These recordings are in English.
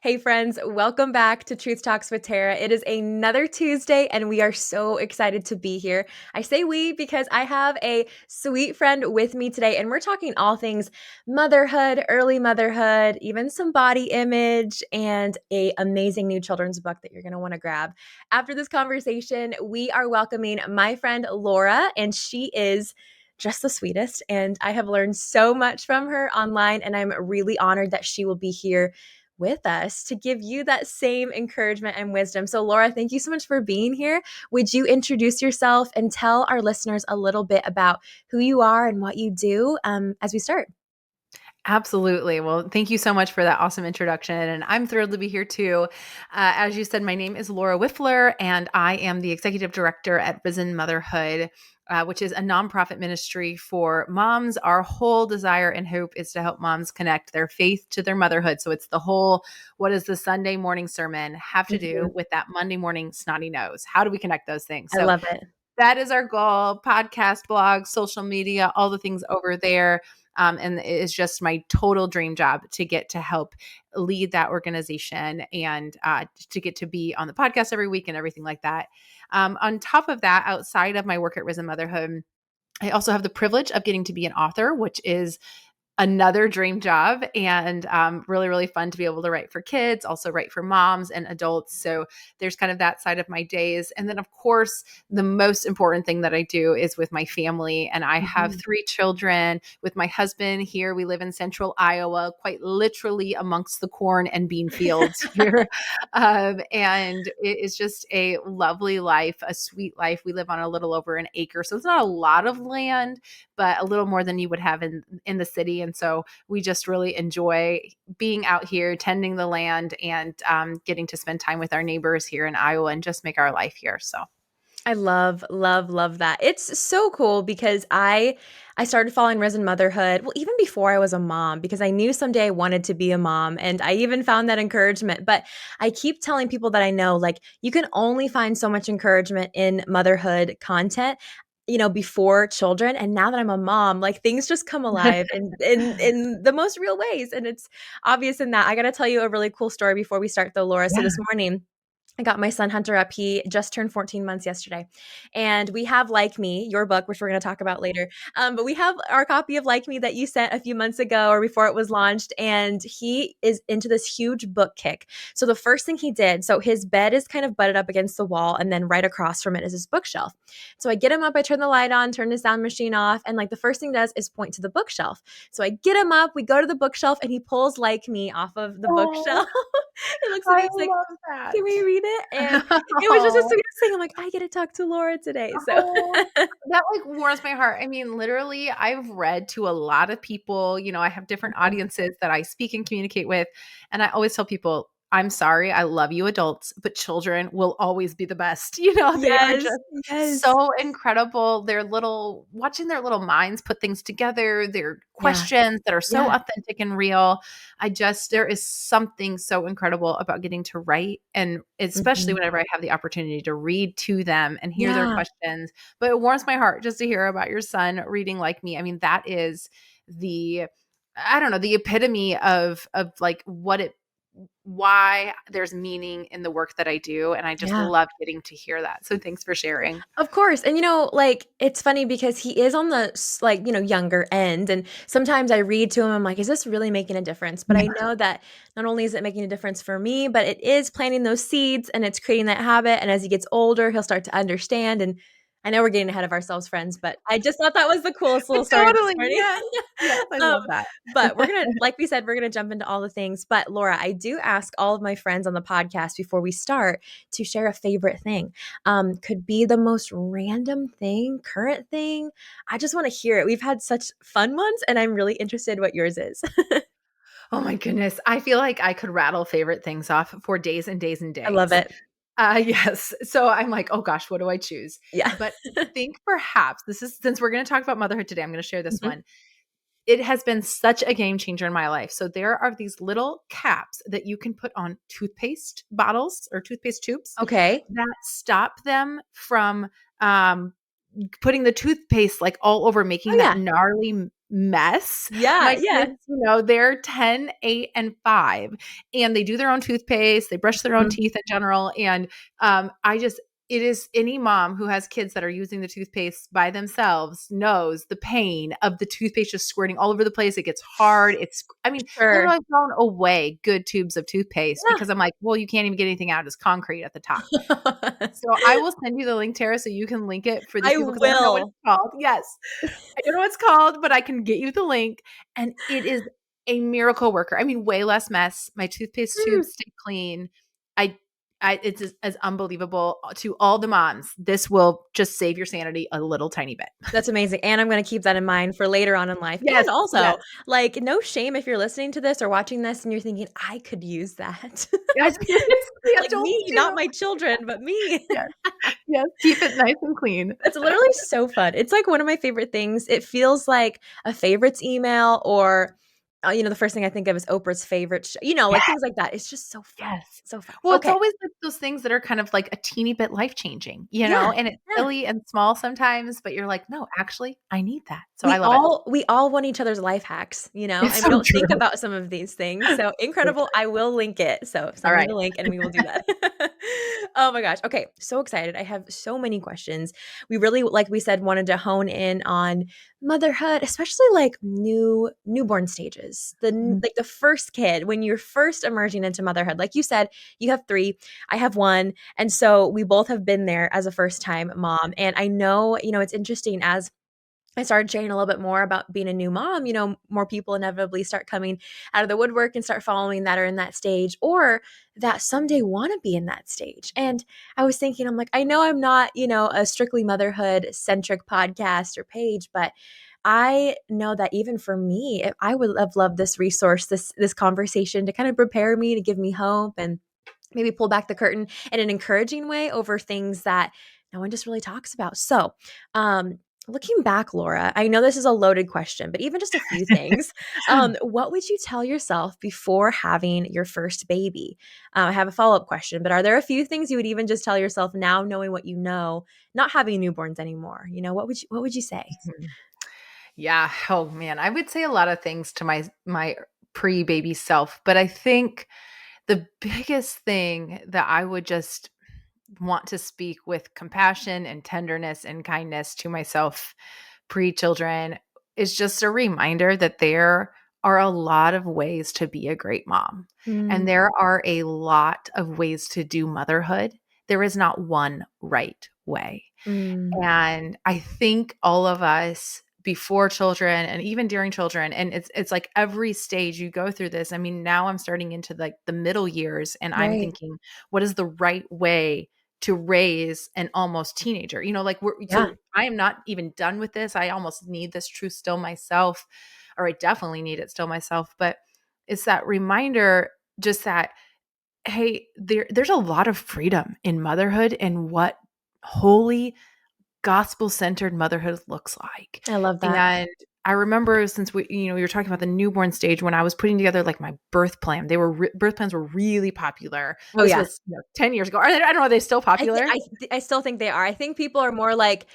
Hey, friends, welcome back to Truth Talks with Tara. It is another Tuesday, and we are so excited to be here. I say we because I have a sweet friend with me today, and we're talking all things motherhood, early motherhood, even some body image, and a amazing new children's book that you're going to want to grab. After this conversation, we are welcoming my friend Laura, and she is just the sweetest. And I have learned so much from her online, and I'm really honored that she will be here with us to give you that same encouragement and wisdom. So, Laura, thank you so much for being here. Would you introduce yourself and tell our listeners a little bit about who you are and what you do as we start? Absolutely. Well, thank you so much for that awesome introduction. And I'm thrilled to be here too. As you said, my name is Laura Wiffler, and I am the executive director at Motherhood, which is a nonprofit ministry for moms. Our whole desire and hope is to help moms connect their faith to their motherhood. So it's the whole, what does the Sunday morning sermon have to do with that Monday morning snotty nose? How do we connect those things? I So love it. that is our goal. Podcast, blog, social media, all the things over there. And it is just my total dream job to get to help lead that organization and to get to be on the podcast every week and everything like that. On top of that, outside of my work at Risen Motherhood, I also have the privilege of getting to be an author, which is another dream job, and really, really fun to be able to write for kids, also write for moms and adults. So there's kind of that side of my days. And then, of course, the most important thing that I do is with my family. And I have 3 children with my husband here. We live in central Iowa, quite literally amongst the corn and bean fields here. And it is just a lovely life, a sweet life. We live on a little over an acre. So it's not a lot of land, but a little more than you would have in the city. And so we just really enjoy being out here, tending the land, and getting to spend time with our neighbors here in Iowa and just make our life here. So I love, love, love that. It's so cool because I started following Risen Motherhood, well, even before I was a mom, because I knew someday I wanted to be a mom. And I even found that encouragement. But I keep telling people that I know, like, you can only find so much encouragement in motherhood content, before children. And now that I'm a mom, like, things just come alive in the most real ways. And it's obvious in that. I got to tell you a really cool story before we start, though, Laura. So yeah. this morning, I got my son Hunter up. He just turned 14 months yesterday. And we have Like Me, your book, which we're going to talk about later. But we have our copy of Like Me that you sent a few months ago or before it was launched. And he is into this huge book kick. So the first thing he did, so his bed is kind of butted up against the wall. And then right across from it is his bookshelf. So I get him up, I turn the light on, turn the sound machine off. And like the first thing he does is point to the bookshelf. So I get him up, we go to the bookshelf, and he pulls Like Me off of the bookshelf. He looks at me, I he's like, love that. can we read it? And it was just the sweetest thing. I'm like, I get to talk to Laura today. So Oh, that like warms my heart. I mean, literally, I've read to a lot of people. I have different audiences that I speak and communicate with. And I always tell people, I'm sorry, I love you adults, but children will always be the best. They are yes, just yes. so incredible. Watching their little minds put things together, their Yeah, questions that are so yeah. authentic and real. There is something so incredible about getting to write, and especially Mhm. whenever I have the opportunity to read to them and hear their Yeah. questions. But it warms my heart just to hear about your son reading Like Me. I mean, that is the I don't know, the epitome of like why there's meaning in the work that I do. And I just Yeah. love getting to hear that. So thanks for sharing. Of course. And like, it's funny because he is on the like, younger end. And sometimes I read to him, I'm like, is this really making a difference? But I know that not only is it making a difference for me, but it is planting those seeds and it's creating that habit. And as he gets older, he'll start to understand. And I know we're getting ahead of ourselves, friends, but I just thought that was the coolest little story this Totally. morning. Yes. Yes. I um, love that. but we're gonna, like we said, we're gonna jump into all the things. But Laura, I do ask all of my friends on the podcast before we start to share a favorite thing. Could be the most random thing, current thing. I just want to hear it. We've had such fun ones, and I'm really interested what yours is. Oh my goodness. I feel like I could rattle favorite things off for days and days and I love days. it. Yes. So I'm like, oh gosh, what do I choose? Yeah. But I think perhaps this is, since we're going to talk about motherhood today, I'm going to share this Mhm. one. It has been such a game changer in my life. So there are these little caps that you can put on toothpaste bottles or toothpaste tubes Okay. that stop them from putting the toothpaste like all over, Oh making that yeah. gnarly mess. Yeah, My yeah. kids, they're 10, 8, and 5, and they do their own toothpaste. They brush their own Mhm. teeth in general. And it is any mom who has kids that are using the toothpaste by themselves knows the pain of the toothpaste just squirting all over the place. It gets hard. Sure. Literally I've thrown away good tubes of toothpaste Yeah. because I'm like, well, you can't even get anything out. It's concrete at the top. So I will send you the link, Tara, so you can link it for these I people because I don't know what it's will. called. Yes. I don't know what it's called, but I can get you the link. And it is a miracle worker. I mean, way less mess. My toothpaste Mm. tubes stay clean. I, it's as unbelievable to all the moms. This will just save your sanity a little tiny bit. That's amazing, and I'm gonna keep that in mind for later on in life, Yes, and yes, also, like, no shame if you're listening to this or watching this and you're thinking, "I could use that." yes. I Like, told me, not you. my children, but me. Yes, yes. Keep it nice and clean. It's literally so fun. It's like one of my favorite things. It feels like a favorites email or, the first thing I think of is Oprah's favorite like things like that. It's just so fun. Yes. So fun. Well, it's Okay. always like those things that are kind of like a teeny bit life-changing, Yeah. and it's Yeah. silly and small sometimes, but you're like, "No, actually, I need that." So I We love it. all we all want each other's life hacks, It's and so we don't think true. about some of these things. So So incredible. true. I will link it. So All send me right. the link and we will do that. Oh my gosh. Okay. So excited. I have so many questions. We really, like we said, wanted to hone in on motherhood, especially like newborn stages. Mhm. Like the first kid, when you're first emerging into motherhood. Like you said, you have three, I have one. And so we both have been there as a first time mom. And I know, it's interesting as I started sharing a little bit more about being a new mom, more people inevitably start coming out of the woodwork and start following that are in that stage or that someday want to be in that stage. And I was thinking, I'm like, I know I'm not, a strictly motherhood centric podcast or page, but I know that even for me, I would have loved this resource, this conversation to kind of prepare me, to give me hope and maybe pull back the curtain in an encouraging way over things that no one just really talks about. So, looking back, Laura, I know this is a loaded question, but even just a few things, what would you tell yourself before having your first baby? I have a follow up question, but are there a few things you would even just tell yourself now, knowing what you know, not having newborns anymore? What would you say? Mhm. Yeah. Oh man, I would say a lot of things to my pre-baby self, but I think the biggest thing that I would just want to speak with compassion and tenderness and kindness to myself pre-children is just a reminder that there are a lot of ways to be a great mom. And Mm, there are a lot of ways to do motherhood. There is not one right way. mm, And I think all of us before children and even during children, and it's like every stage you go through this. I mean, now I'm starting into like the middle years and I'm right. thinking, what is the right way to raise an almost teenager? Like Yeah. so I am not even done with this. I almost need this truth still myself, or I definitely need it still myself. But it's that reminder just that, hey, there's a lot of freedom in motherhood and what holy gospel-centered motherhood looks like. I love that. And I remember since we were talking about the newborn stage when I was putting together like my birth plan. Birth plans were really popular. Oh, This yeah. was 10 years ago. I don't know, are they still I thi popular? I still think they are. I think people are more like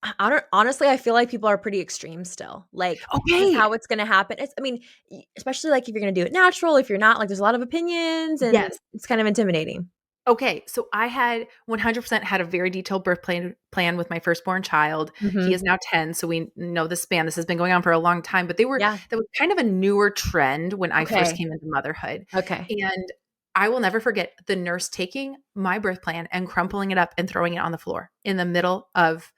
I don't honestly, I feel like people are pretty extreme still. Like, this is Okay. how it's gonna happen. I mean, especially, like, if you're gonna do it natural, if you're not, like, there's a lot of opinions, and Yes. it's kind of intimidating. Okay, so I had 100% had a very detailed birth plan with my firstborn child. He Mhm. is now 10, so we know the span. This has been going on for a long time, but Yeah. that was kind of a newer trend when I first Okay. came into motherhood. Okay. And I will never forget the nurse taking my birth plan and crumpling it up and throwing it on the floor in the middle of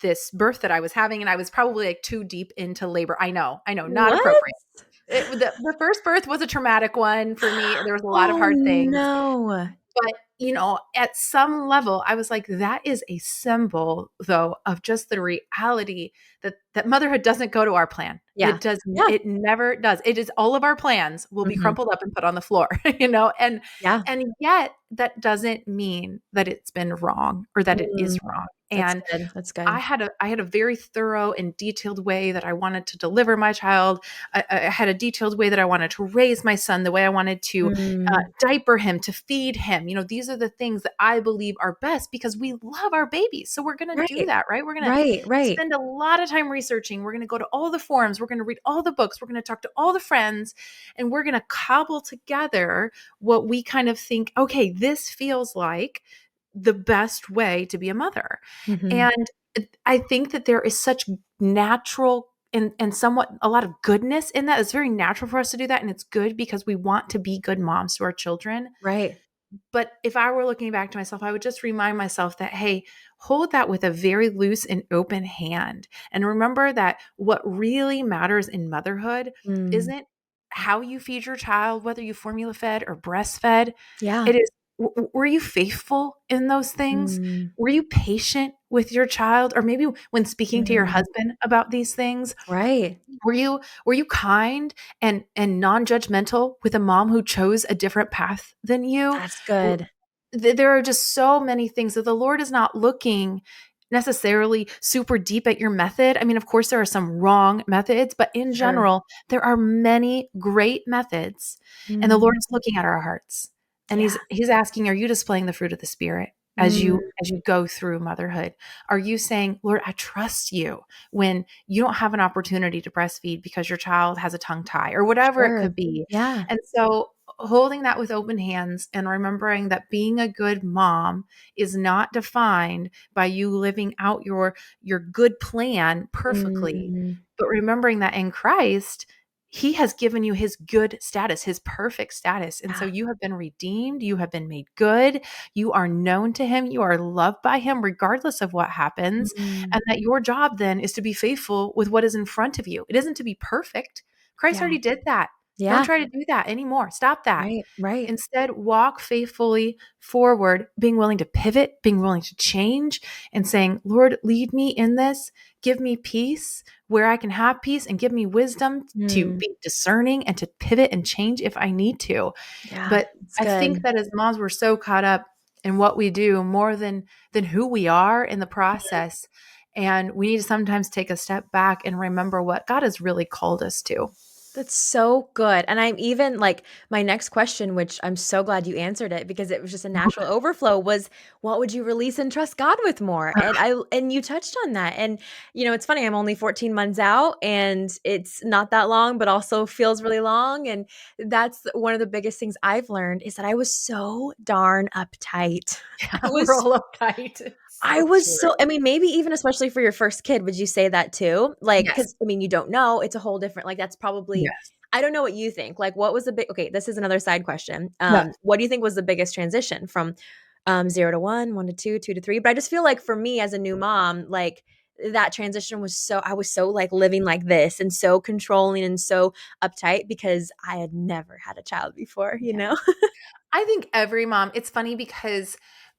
this birth that I was having, and I was probably like too deep into labor. I know, not What? appropriate. The first birth was a traumatic one for me. There was a lot of Oh, hard things. no. But, at some level, I was like, that is a symbol, though, of just the reality that motherhood doesn't go to our plan. Yeah. Yeah. It never does. It is all of our plans will be Mhm. crumpled up and put on the floor, Yeah. and yet that doesn't mean that it's been wrong or that it is Mm. wrong. That's And good. That's I good. had a very thorough and detailed way that I wanted to deliver my child. I had a detailed way that I wanted to raise my son, the way I wanted to Mm, diaper him, to feed him. These are the things that I believe are best because we love our babies. So we're going to do right. that, right? We're going to Right. Right. spend a lot of time researching. We're going to go to all the forums. We're going to read all the books. We're going to talk to all the friends, and we're going to cobble together what we kind of think, okay, this feels like the best way to be a mother. Mhm. And I think that there is such natural and somewhat a lot of goodness in that. It's very natural for us to do that. And it's good because we want to be good moms to our children. Right. But if I were looking back to myself, I would just remind myself that, hey, hold that with a very loose and open hand. And remember that what really matters in motherhood Mm. isn't how you feed your child, whether you formula fed or breastfed. Yeah. It is, were you faithful in those things? Mm. Were you patient with your child? Or maybe when speaking to your Mm. husband about these things, Right. were you kind and non-judgmental with a mom who chose a different path than you? That's good. There are just so many things that the Lord is not looking necessarily super deep at your method. I mean, of course, there are some wrong methods, but in Sure. general, there are many great methods, and the Lord Mm. is looking at our hearts, and Yeah. He's asking, "Are you displaying the fruit of the Spirit Mm. as you go through motherhood? Are you saying, Lord, I trust you when you don't have an opportunity to breastfeed because your child has a tongue tie or whatever it Sure. could be?" Yeah. And so holding that with open hands and remembering that being a good mom is not defined by you living out your good plan perfectly, Mm. but remembering that in Christ he has given you his good status, his perfect status. And so Yeah. you have been redeemed, you have been made good, you are known to him, you are loved by him regardless of what happens, Mm. and that your job then is to be faithful with what is in front of you. It isn't to be perfect. Christ Yeah. already did that. Don't Yeah. try to do that anymore. Stop that. Right. Right. Instead, walk faithfully forward, being willing to pivot, being willing to change, and saying, Lord, lead me in this. Give me peace where I can have peace, and give me wisdom to Mm. be discerning and to pivot and change if I need to. Yeah. But It's I think good. that as moms, we're so caught up in what we do more than who we are in the process. And we need to sometimes take a step back and remember what God has really called us to. That's so good. And I'm even like my next question, which I'm so glad you answered it because it was just a natural overflow, was what would you release and trust God with more? And you touched on that. And it's funny, I'm only 14 months out and it's not that long, but also feels really long. And that's one of the biggest things I've learned is that I was so darn uptight. I Yeah, we're was all uptight. It's I so was true. so I mean, maybe even especially for your first kid, would you say that too? Like, Yes. because I mean, you don't know, it's a whole different like, that's probably Yes. I don't know what you think. Like, what was the big okay, this is another side question. Yeah. What do you think was the biggest transition from, 0 to 1, 1 to 2, 2 to 3? But I just feel like for me as a new mom, like, that transition was so I was so, like, living like this and so controlling and so uptight because I had never had a child before, you Yeah. know? I think every mom, it's funny because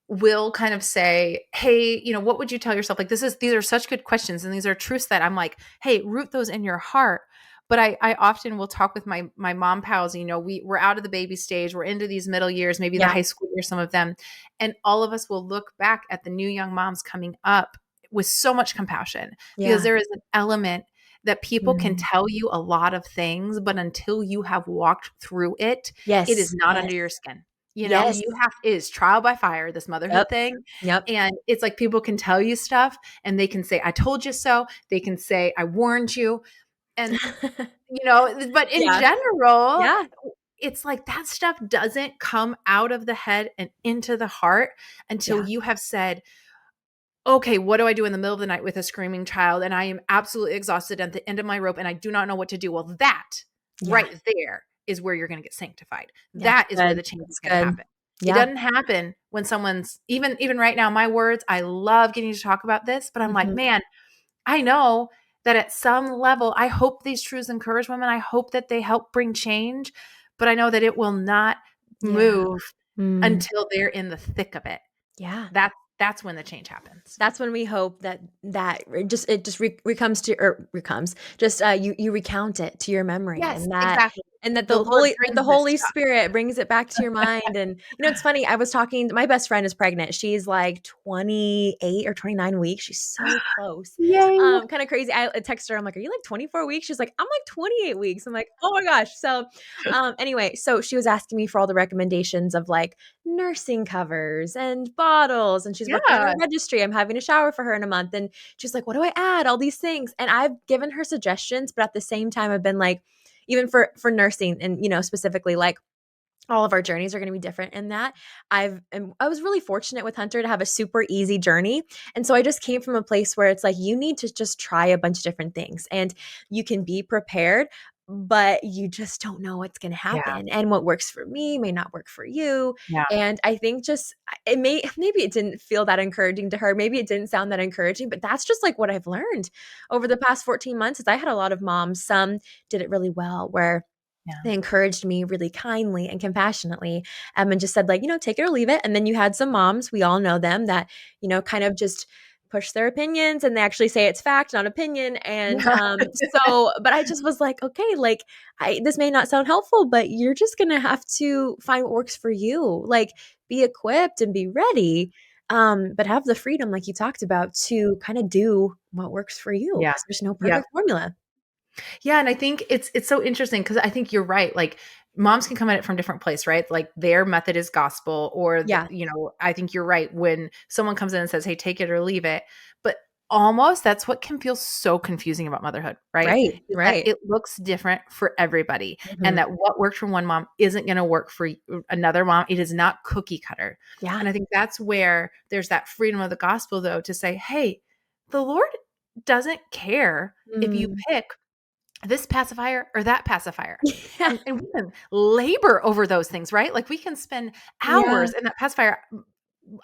we'll kind of say, hey, what would you tell yourself? Like these are such good questions and these are truths that I'm like, hey, root those in your heart. But I often will talk with my mom pals, we're out of the baby stage, we're into these middle years, maybe the Yeah. high school years, some of them. And all of us will look back at the new young moms coming up with so much compassion because Yeah. there is an element that people can Mm. tell you a lot of things, but until you have walked through it, it is Yes. not under Yes. your skin. Yes. You have it is trial by fire, this Yep. motherhood thing. Yep. And it's like people can tell you stuff and they can say, I told you so. They can say, I warned you. And, but in Yeah. general, Yeah. it's like that stuff doesn't come out of the head and into the heart until Yeah. you have said, okay, what do I do in the middle of the night with a screaming child? And I am absolutely exhausted at the end of my rope and I do not know what to do. Well, that Yeah. right there is where you're going to get sanctified. That's That is where good. the change is That's going to good. happen. It Yeah. doesn't happen when someone's even right now, my words, I love getting to talk about this, but I'm like, Mhm. man, I know that at some level, I hope these truths encourage women. I hope that they help bring change, but I know that it will not Yeah. move Mm. until they're in the thick of it. Yeah. That's when the change happens. That's when we hope that it just comes to or recomes, just, you recount it to your memory Yes, and that exactly. And that The Lord the brings this Holy stuff. Spirit brings it back to your mind, and, it's funny, I was talking my best friend is pregnant, she's, like, 28 or 29 weeks, she's so close. Yay. Kinda crazy, I text her, I'm like, "Are you, like, 24 weeks?" She's like, "I'm, like, 28 weeks." I'm like, "Oh my gosh." So, anyway, so she was asking me for all the recommendations of, like, nursing covers and bottles, and she's working on a Yeah. registry, I'm having a shower for her in a month, and she's like, "What do I add?" All these things, and I've given her suggestions, but at the same time, I've been like, even for nursing and, specifically, like, all of our journeys are gonna be different in that. I was really fortunate with Hunter to have a super easy journey, and so I just came from a place where it's like, you need to just try a bunch of different things, and you can be prepared, but you just don't know what's gonna Yeah. happen, and what works for me may not work for you, Yeah. and I think just it may maybe it didn't feel that encouraging to her, maybe it didn't sound that encouraging, but that's just, like, what I've learned over the past 14 months is I had a lot of moms, some did it really well, where Yeah. they encouraged me really kindly and compassionately, and just said, like, "Take it or leave it." And then you had some moms, we all know them, that, kind of just push their opinions, and they actually say it's fact, not opinion. And Yeah. but I just was like, okay, like, I this may not sound helpful, but you're just gonna have to find what works for you. Like, be equipped and be ready, but have the freedom, like you talked about, to kind of do what works for you Yeah. because there's no Yeah. perfect formula. Yeah, and I think it's so interesting because I think you're right. Like moms can come at it from different place, right? Like their method is gospel, or Yeah. I think you're right when someone comes in and says, "Hey, take it or leave it." But almost that's what can feel so confusing about motherhood, right? Right. Is that Right. it looks different for everybody, and Mhm. that what worked for one mom isn't going to work for another mom. It is not cookie cutter, Yeah. and I think that's where there's that freedom of the gospel, though, to say, "Hey, the Lord doesn't care if you Mm. pick this pacifier or that pacifier." Yeah. And we can labor over those things, right? Like we can spend Yeah. hours in that pacifier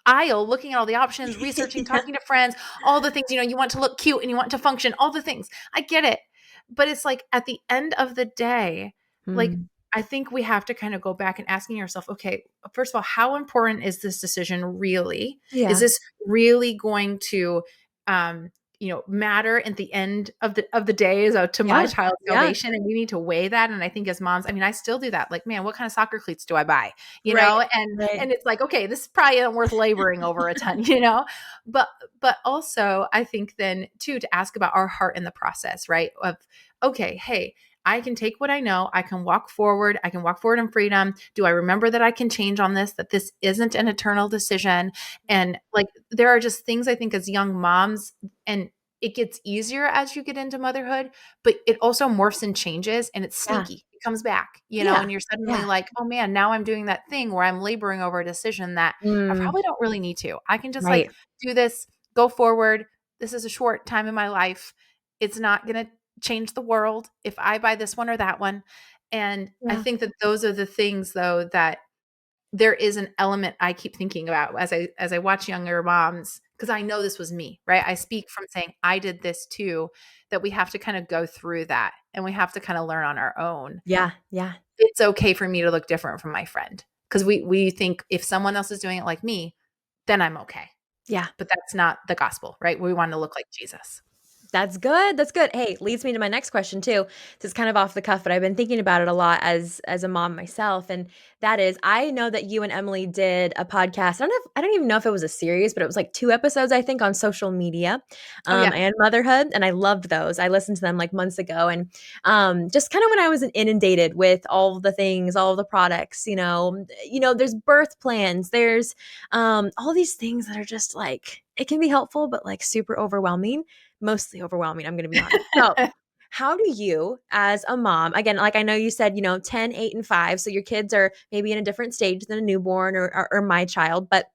aisle looking at all the options, researching, Yeah. talking to friends, all the things, you want to look cute and you want to function, all the things. I get it. But it's like at the end of the day, like Mm. I think we have to kind of go back and asking yourself, okay, first of all, how important is this decision really? Is Yeah. this really going to matter at the end of the days to my Yeah. child's Yeah. salvation? And we need to weigh that. And I think as moms, I mean, I still do that. Like, man, what kind of soccer cleats do I buy? Right. And Right. it's like, okay, this probably isn't worth laboring over a ton, but also I think then too to ask about our heart in the process, right? Of okay, hey, I can take what I know, I can walk forward, in freedom. Do I remember that I can change on this, that this isn't an eternal decision? And like there are just things I think as young moms, and it gets easier as you get into motherhood, but it also morphs and changes and it's Yeah. sneaky. It comes back, Yeah. and you're suddenly Yeah. like, oh man, now I'm doing that thing where I'm laboring over a decision that I Mm. probably don't really need to. I can just like Right. do this, go forward. This is a short time in my life. It's not going to change the world if I buy this one or that one. And I Yeah. think that those are the things though that there is an element I keep thinking about as I watch younger moms, because I know this was me, right? I speak from saying I did this too, that we have to kind of go through that and we have to kind of learn on our own. Yeah. Yeah. It's okay for me to look different from my friend because we think if someone else is doing it like me, then I'm okay. Yeah. But that's not the gospel, right? We want to look like Jesus. That's good, that's good. Hey, leads me to my next question too. This is kind of off the cuff, but I've been thinking about it a lot as a mom myself, and that is, I know that you and Emily did a podcast. I don't even know if it was a series, but it was like 2 episodes, I think, on social media, Oh yeah. and motherhood, and I loved those. I listened to them, like, months ago, and, just kinda when I was inundated with all the things, all the products, there's birth plans, there's, all these things that are just, like, it can be helpful, but, like, super overwhelming. Mostly overwhelming, I'm gonna be honest. So, how do you, as a mom, again, like I know you said, 10, 8, and 5, so your kids are maybe in a different stage than a newborn or my child, but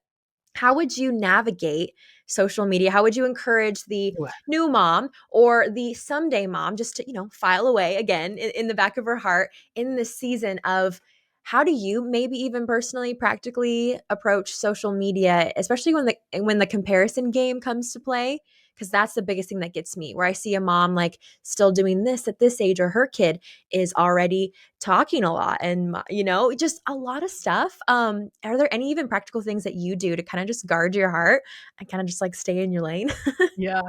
how would you navigate social media? How would you encourage the new mom or the someday mom just to, file away again in the back of her heart in this season of how do you maybe even personally, practically approach social media, especially when the comparison game comes to play? because that's the biggest thing that gets me, where I see a mom like still doing this at this age, or her kid is already talking a lot, and just a lot of stuff. Are there any even practical things that you do to kind of just guard your heart and kind of just like stay in your lane? Yeah.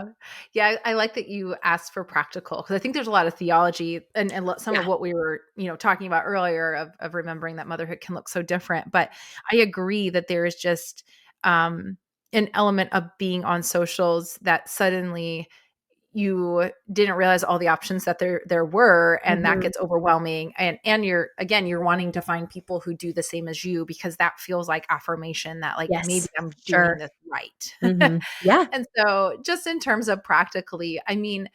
Yeah, I like that you asked for practical, because I think there's a lot of theology and some Yeah. of what we were, talking about earlier of remembering that motherhood can look so different. But I agree that there is just an element of being on socials that suddenly you didn't realize all the options that there were, and that Mhm. gets overwhelming, and you're wanting to find people who do the same as you, because that feels like affirmation that like maybe Yes, I'm doing sure. this right. Mhm. Yeah. And so just in terms of practically, I mean,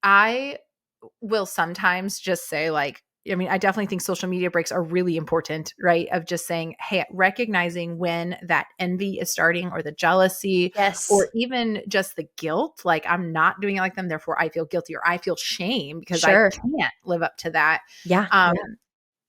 I will sometimes just say like, I mean, I definitely think social media breaks are really important, right? Of just saying, hey, recognizing when that envy is starting, or the jealousy, Yes. or even just the guilt. Like, I'm not doing it like them, therefore I feel guilty, or I feel shame because I Sure. can't live up to that. Yeah. Um,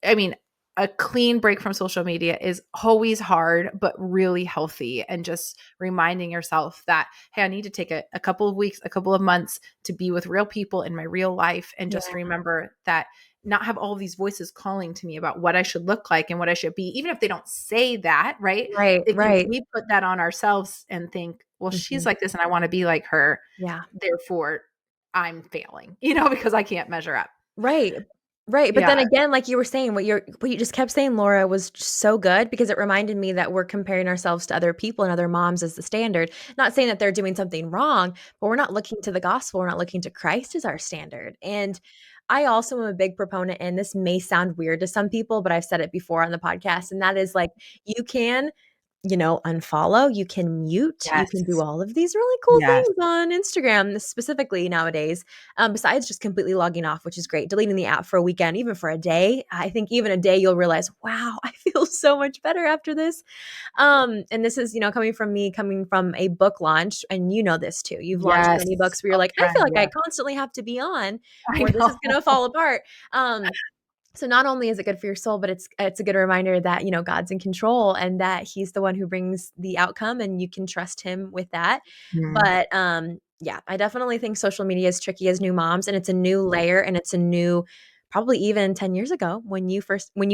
Yeah. I mean, a clean break from social media is always hard, but really healthy. And just reminding yourself that, hey, I need to take a couple of weeks, a couple of months to be with real people in my real life. And just Yeah. remember that, not have all these voices calling to me about what I should look like and what I should be, even if they don't say that, right? Right, If right. we put that on ourselves and think, well, she's Mhm. like this and I want to be like her, Yeah. therefore I'm failing, because I can't measure up. Right. Right, but then Yeah. again, like you were saying, what you just kept saying, Laura, was just so good, because it reminded me that we're comparing ourselves to other people and other moms as the standard. Not saying that they're doing something wrong, but we're not looking to the gospel, we're not looking to Christ as our standard. And I also am a big proponent, and this may sound weird to some people, but I've said it before on the podcast, and that is like, you can unfollow, you can mute, you can do Yes. all of these really cool Yes. things on Instagram specifically nowadays, besides just completely logging off, which is great, deleting the app for a weekend, even for a day. I think even a day you'll realize, wow, I feel so much better after this. And this is, coming from me, coming from a book launch, and you know this too. You've launched Yes. many books where you're Oh, like, I friend, feel like I yes. constantly have to be on, I or this is know. gonna fall apart. So not only is it good for your soul, but it's a good reminder that, God's in control, and that he's the one who brings the outcome, and you can trust him with that. Mm. But yeah, I definitely think social media is tricky as new moms, and it's a new layer, and it's a new, probably even 10 years ago when you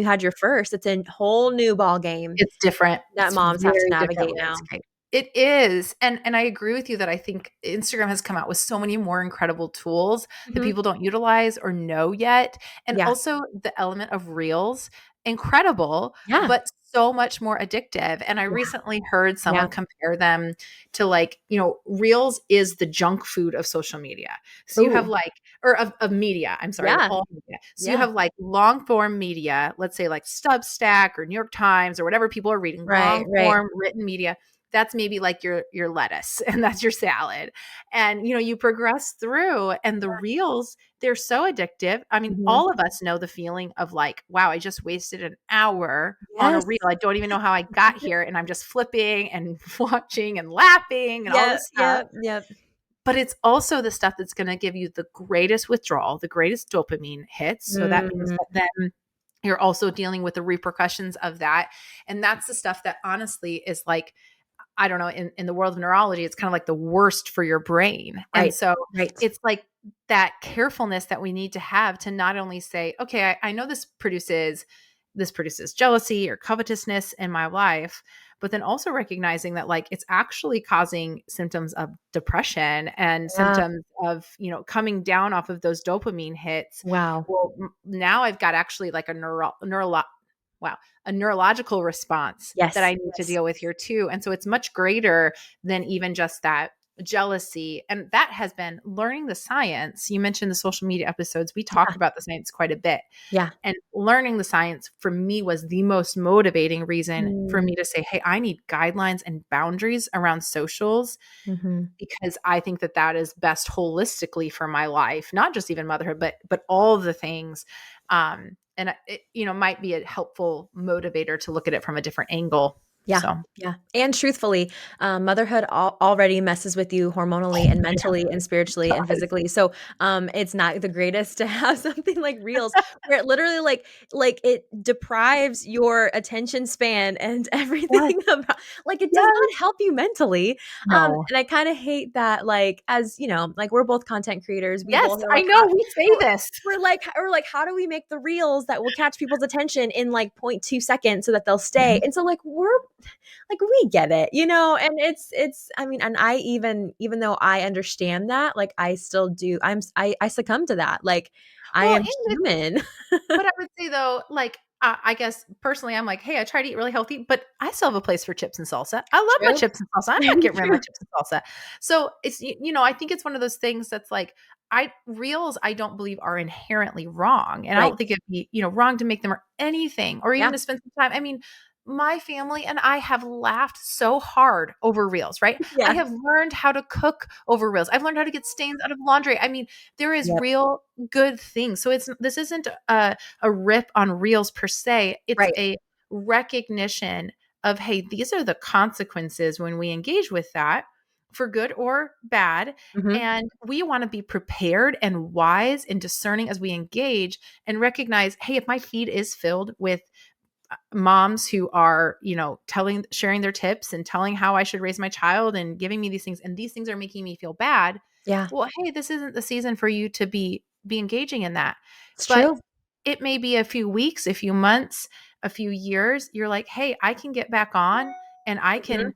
had your first, it's a whole new ball game It's different. that It's moms have to very different navigate now. landscape. It is, and I agree with you that I think Instagram has come out with so many more incredible tools that Mhm. people don't utilize or know yet, and Yeah. also the element of Reels, incredible, Yeah. but so much more addictive. And I Yeah. recently heard Yeah. someone compare them to, like, Reels is the junk food of social media. So you have Ooh. like, or of media, I'm sorry, of Yeah. all media. So you Yeah. have like long form media, let's say like Substack or New York Times or whatever people are reading, Right, long right. form written media. That's maybe like your lettuce and that's your salad. And you progress through, and the reels, they're so addictive. I mean, Mhm. all of us know the feeling of like, wow, I just wasted an hour on a Yes. reel. I don't even know how I got here, and I'm just flipping and watching and laughing and all Yeah, this stuff. yep, yep. But it's also the stuff that's gonna give you the greatest withdrawal, the greatest dopamine hits, so that means Mhm. that then you're also dealing with the repercussions of that, and that's the stuff that honestly is like, I don't know, in the world of neurology, it's kinda like the worst for your brain, and Right, so right. it's like that carefulness that we need to have to not only say, "Okay, I know this produces jealousy or covetousness in my life," but then also recognizing that, like, it's actually causing symptoms of depression and Yeah. symptoms of, coming down off of those dopamine hits. Wow. Well, now I've got actually like wow, a neurological response that Yes, I need to yes. deal with here too. And so it's much greater than even just that jealousy. And that has been learning the science. You mentioned the social media episodes. We talk Yeah, about the science quite a bit. yeah. And learning the science for me was the most motivating reason for Mm, me to say, hey, I need guidelines and boundaries around socials, mhm. because I think that that is best holistically for my life, not just even motherhood, but all the things. And it, might be a helpful motivator to look at it from a different angle. Yeah. So Yeah. And truthfully, motherhood already messes with you hormonally oh and my mentally and spiritually and god. physically. So, it's not the greatest to have something like Reels where it literally it deprives your attention span and Yes, everything about like it does yes. not help you mentally. No. And I kind of hate that, like, as you know, like we're both content creators. We Yes, both are I like, know, we say this. we're like, how do we make the reels that will catch people's attention in like 0.2 seconds so that they'll stay? Mhm. And so like we're like we get it, and it's I mean, and I even though I understand that, like I still do I succumb to that. Like I Well, am and human. but I would say though, like, I guess personally, I'm like, hey, I try to eat really healthy, but I still have a place for chips and salsa. I love my True. chips and salsa. I'm not Very getting rid of my true. chips and salsa. So it's I think it's one of those things that's like, I reels I don't believe are inherently wrong, and I Right. don't think it'd be wrong to make them or anything, or even Yeah. to spend some time. I mean, my family and I have laughed so hard over reels, right? I Yeah. have learned how to cook over reels. I've learned how to get stains out of laundry. I mean, there is Yep. real good things. So this isn't a rip on reels per se. It's Right. a recognition of, hey, these are the consequences when we engage with that for good or bad. Hmm. And we want to be prepared and wise and discerning as we engage and recognize, hey, if my feed is filled with moms who are, sharing their tips and telling how I should raise my child and giving me these things, and these things are making me feel bad, Yeah. well, hey, this isn't the season for you to be engaging in that. It's But true. it may be a few weeks, a few months, a few years. You're like, hey, I can get back on and Hmm.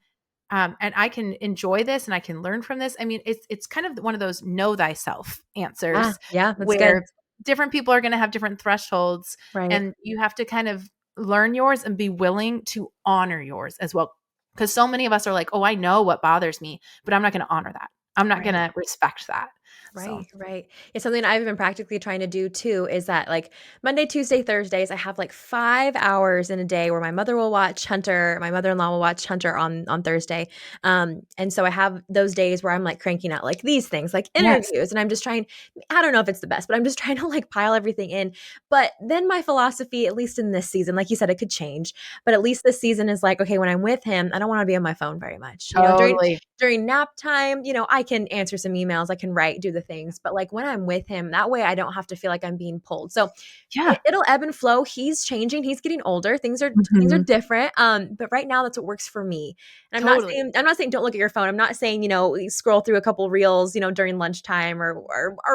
and I can enjoy this and I can learn from this. I mean, it's kind of one of those know thyself Yeah. answers Yeah. That's good. where different people are going to have different thresholds, Right. and you have to kind of learn yours and be willing to honor yours as well. Because so many of us are like, oh, I know what bothers me, but I'm not going to honor that. I'm not going Right. to respect that. So, Right, right. It's something I've been practically trying to do too is that like Monday, Tuesday, Thursdays, I have like 5 hours in a day where my mother will watch Hunter, my mother-in-law will watch Hunter on Thursday. And so I have those days where I'm like cranking out like these things, like yes. interviews, and I'm just trying, I don't know if it's the best, but I'm just trying to like pile everything in. But then my philosophy, at least in this season, like you said, it could change, but at least this season is like, okay, when I'm with him, I don't want to be on my phone very much. Totally. During nap time, I can answer some emails, I can write, do the things, but like when I'm with him, that way I don't have to feel like I'm being pulled. So Yeah. it'll ebb and flow. He's changing. He's getting older. Things are Mhm. different. But right now that's what works for me. And Totally. I'm not saying don't look at your phone. I'm not saying, scroll through a couple reels, during lunchtime or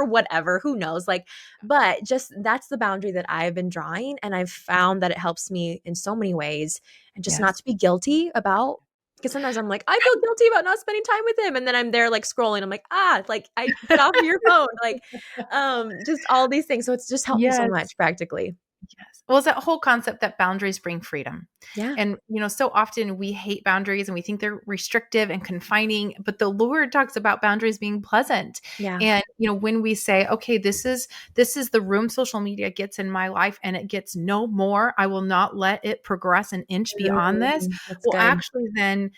whatever. Who knows? Like, but just that's the boundary that I've been drawing. And I've found that it helps me in so many ways. And just not Yes. to be guilty about, because sometimes I'm like, I feel guilty about not spending time with him. And then I'm there like scrolling. I'm like, like I get off of your phone. Like, just all these things. So it's just helped me so Yes. much practically. Yes. Well, it's that whole concept that boundaries bring freedom. Yeah. And, so often we hate boundaries and we think they're restrictive and confining, but the Lord talks about boundaries being pleasant. Yeah. And, when we say, okay, this is the room social media gets in my life and it gets no more, I will not let it progress an inch beyond this. That's Well, good. actually then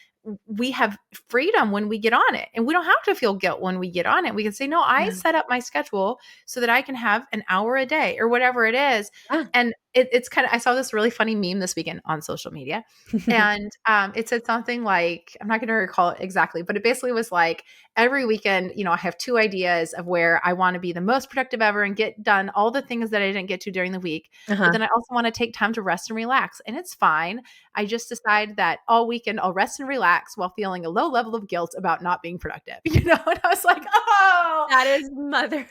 we have freedom when we get on it, and we don't have to feel guilt when we get on it. We can say, no, I Yeah. set up my schedule so that I can have an hour a day or whatever it is. Yeah. And it's kind of, I saw this really funny meme this weekend on social media, and it said something like, I'm not going to recall it exactly, but it basically was like, every weekend, I have two ideas of where I want to be the most productive ever and get done all the things that I didn't get to during the week. But Uh-huh. then I also want to take time to rest and relax. And it's fine. I just decide that all weekend I'll rest and relax while feeling a low level of guilt about not being productive, And I was like, oh, That is mother.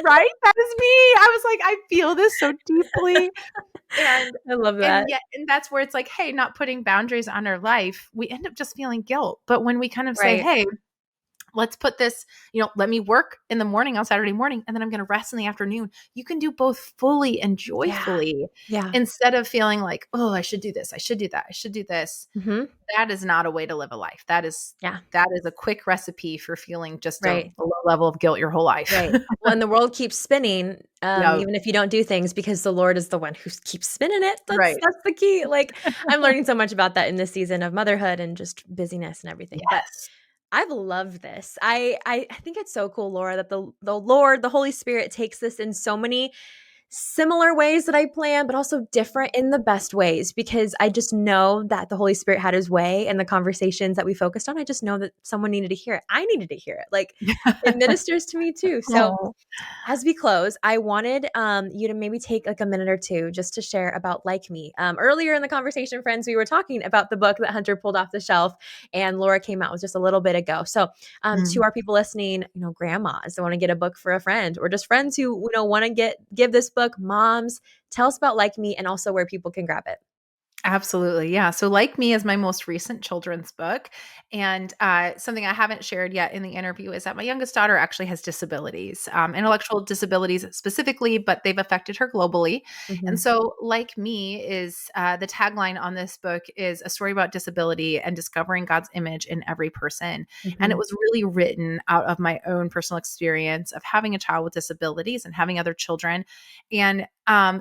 right? That is me. I was like, I feel this so deeply. And I love and that. yet, and that's where it's like, hey, not putting boundaries on our life, we end up just feeling guilt. But when we kind of say, Right. hey, let's put this, let me work in the morning on Saturday morning, and then I'm going to rest in the afternoon. You can do both fully and Yeah. joyfully Yeah. instead of feeling like, oh, I should do this. I should do that. I should do this. Mhm. That is not a way to live a life. That is Yeah. that is a quick recipe for feeling just a Right. low level of guilt your whole life. Right. Well, and the world keeps spinning, Yeah. even if you don't do things because the Lord is the one who keeps spinning it. That's Right. that's the key. Like, I'm learning so much about that in this season of motherhood and just busyness and everything. But Yes. I've loved this. I think it's so cool, Laura, that the Lord, the Holy Spirit takes this in so many similar ways that I plan, but also different in the best ways because I just know that the Holy Spirit had his way and the conversations that we focused on. I just know that someone needed to hear it. I needed to hear it. Like it ministers to me too. So Oh. as we close, I wanted you to maybe take like a minute or two just to share about Like Me. Earlier in the conversation, friends, we were talking about the book that Hunter pulled off the shelf, and Laura came out with just a little bit ago. So, to Mm. our people listening, grandmas that want to get a book for a friend, or just friends who want to give this book, moms, tell us about Like Me and also where people can grab it. Absolutely. Yeah. So, Like Me is my most recent children's book. And something I haven't shared yet in the interview is that my youngest daughter actually has disabilities, intellectual disabilities specifically, but they've affected her globally. And Hmm. so, Like Me is the tagline on this book is a story about disability and discovering God's image in every person. And it Hmm. was really written out of my own personal experience of having a child with disabilities and having other children. And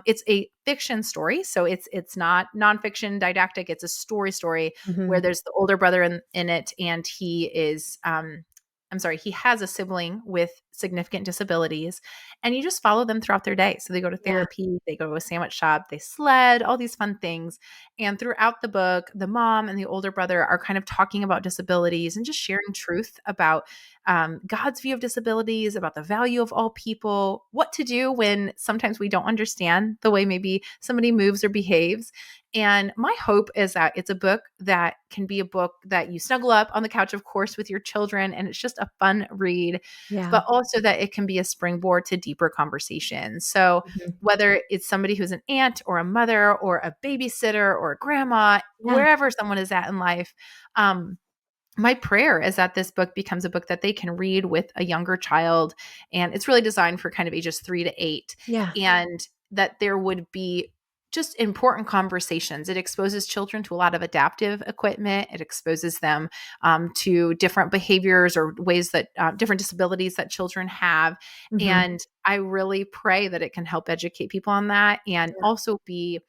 it's a fiction story, so it's not nonfiction didactic. It's a story where Hmm. there's the older brother in it, and he is I'm sorry, he has a sibling with significant disabilities, and you just follow them throughout their day. So they go to Yeah. therapy, they go to a sandwich shop, they sled, all these fun things. And throughout the book, the mom and the older brother are kind of talking about disabilities and just sharing truth about God's view of disabilities, about the value of all people, what to do when sometimes we don't understand the way maybe somebody moves or behaves. And my hope is that it's a book that can be a book that you snuggle up on the couch, of course, with your children, and it's just a fun read, Yeah. but also that it can be a springboard to deeper conversations. So, Mhm. whether it's somebody who's an aunt or a mother or a babysitter or a grandma, Yeah. wherever someone is at in life, um, my prayer is that this book becomes a book that they can read with a younger child. And it's really designed for kind of ages 3 to 8. Yeah. And that there would be just important conversations. It exposes children to a lot of adaptive equipment. It exposes them to different behaviors or ways that different disabilities that children have. Hmm. And I really pray that it can help educate people on that and Yeah. also be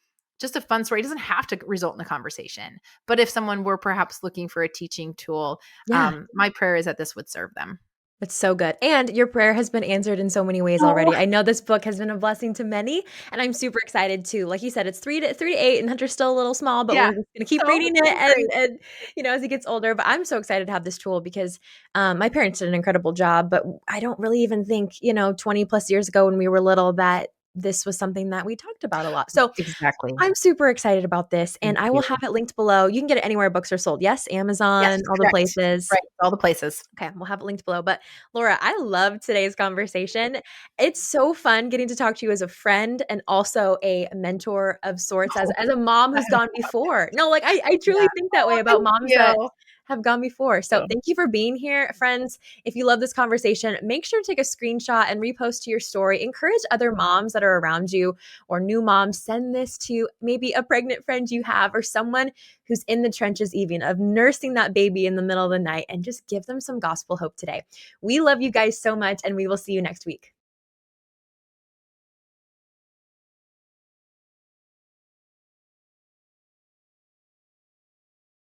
just a fun story. It doesn't have to result in a conversation, but if someone were perhaps looking for a teaching tool, Yeah. my prayer is that this would serve them. That's so good. And your prayer has been answered in so many ways Oh, already. I know this book has been a blessing to many, and I'm super excited too. Like you said, it's 3 to 8, and Hunter's still a little small, but yeah. we're just gonna keep So, reading it so great. and as he gets older. But I'm so excited to have this tool because my parents did an incredible job, but I don't really even think, 20 plus years ago when we were little that this was something that we talked about a lot. So Exactly. I'm super excited about this, and Thank I will you. have it linked below. You can get it anywhere books are sold. Yes, Yes, Amazon, all the correct. places. Right. All the places. Okay, we'll have it linked below. But Laura, I love today's conversation. It's so fun getting to talk to you as a friend and also a mentor of sorts, as Oh, as a mom I who's love gone before. No, like I that. truly think that way Oh, about thank moms that you. have gone before. So thank you for being here, friends. If you love this conversation, make sure to take a screenshot and repost to your story. Encourage other moms that are around you or new moms. Send this to maybe a pregnant friend you have or someone who's in the trenches, even of nursing that baby in the middle of the night, and just give them some gospel hope today. We love you guys so much, and we will see you next week.